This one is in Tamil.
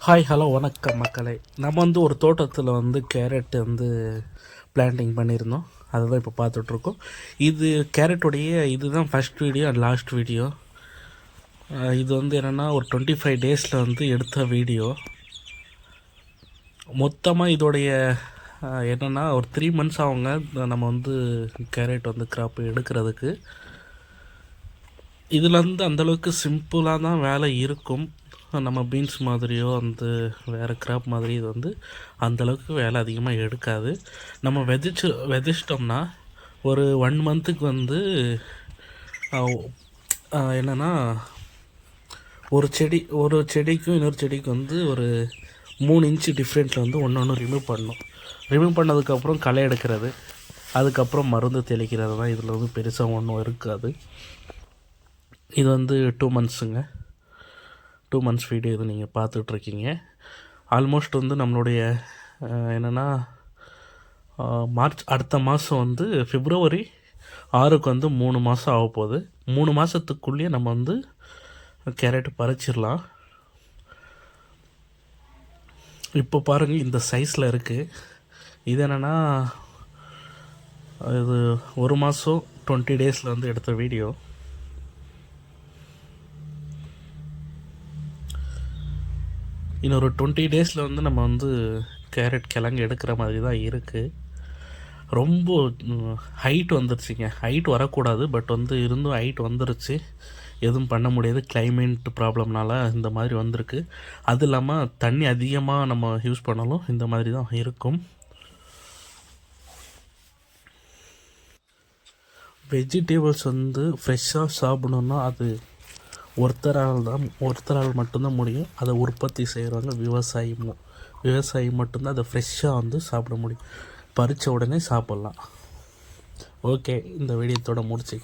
ஹாய் ஹலோ வணக்கம் மக்களே. நம்ம வந்து ஒரு தோட்டத்தில் வந்து கேரட் வந்து பிளான்டிங் பண்ணியிருந்தோம். அதை தான் இப்போ பார்த்துட்ருக்கோம். இது கேரட்டுடைய இதுதான் first video and last video. இது வந்து என்னென்னா ஒரு 25 டேஸில் வந்து எடுத்த வீடியோ. மொத்தமாக இதோடைய என்னென்னா ஒரு 3 months ஆகுங்க நம்ம வந்து கேரட் வந்து கிராப் எடுக்கிறதுக்கு. இதில் வந்து அந்தளவுக்கு சிம்பிளாக தான் வேலை இருக்கும். நம்ம பீன்ஸ் மாதிரியோ வந்து வேறு கிராப் மாதிரி இது வந்து அந்தளவுக்கு வேலை அதிகமாக எடுக்காது. நம்ம விதைச்சிட்டோம்னா ஒரு 1 monthக்கு வந்து என்னென்னா ஒரு செடிக்கும் இன்னொரு செடிக்கு வந்து ஒரு 3 inch டிஃப்ரெண்ட்டில் வந்து ஒன்று ரிமூவ் பண்ணணும். ரிமூவ் பண்ணதுக்கப்புறம் களை எடுக்கிறது, அதுக்கப்புறம் மருந்து தெளிக்கிறது தான் இதில் வந்து பெருசாக ஒன்றும் இருக்காது. இது வந்து 2 monthsங்க. 2 months வீடியோ இது நீங்கள் பார்த்துட்ருக்கீங்க. ஆல்மோஸ்ட் வந்து நம்மளுடைய என்னென்னா மார்ச் அடுத்த மாதம் வந்து February 6க்கு வந்து 3 மாதம் ஆக போகுது. 3 மாதத்துக்குள்ளேயே நம்ம வந்து கேரட் பறிச்சிடலாம். இப்போ பாருங்கள் இந்த சைஸில் இருக்குது. இது என்னென்னா இது 1 மாதம் 20 டேஸில் வந்து எடுத்த வீடியோ. இன்னொரு 20 டேஸில் வந்து நம்ம வந்து கேரட் கிழங்கு எடுக்கிற மாதிரி தான் இருக்குது. ரொம்ப ஹைட் வந்துருச்சுங்க. ஹைட் வரக்கூடாது, பட் வந்து இருந்தும் ஹைட் வந்துருச்சு. எதுவும் பண்ண முடியாது, கிளைமேட் ப்ராப்ளம்னால இந்த மாதிரி வந்திருக்கு. அது இல்லாமல் தண்ணி அதிகமாக நம்ம யூஸ் பண்ணாலும் இந்த மாதிரி தான் இருக்கும். வெஜிடபிள்ஸ் வந்து ஃப்ரெஷ்ஷாக சாப்பிடணுன்னா அது ஒருத்தரால் மட்டும்தான் முடியும். அதை உற்பத்தி செய்கிறவங்க விவசாயி மட்டும்தான் அதை ஃப்ரெஷ்ஷாக வந்து சாப்பிட முடியும். பறித்த உடனே சாப்பிட்லாம். ஓகே, இந்த வீடியோத்தோடு முடிச்சுக்கிறேன்.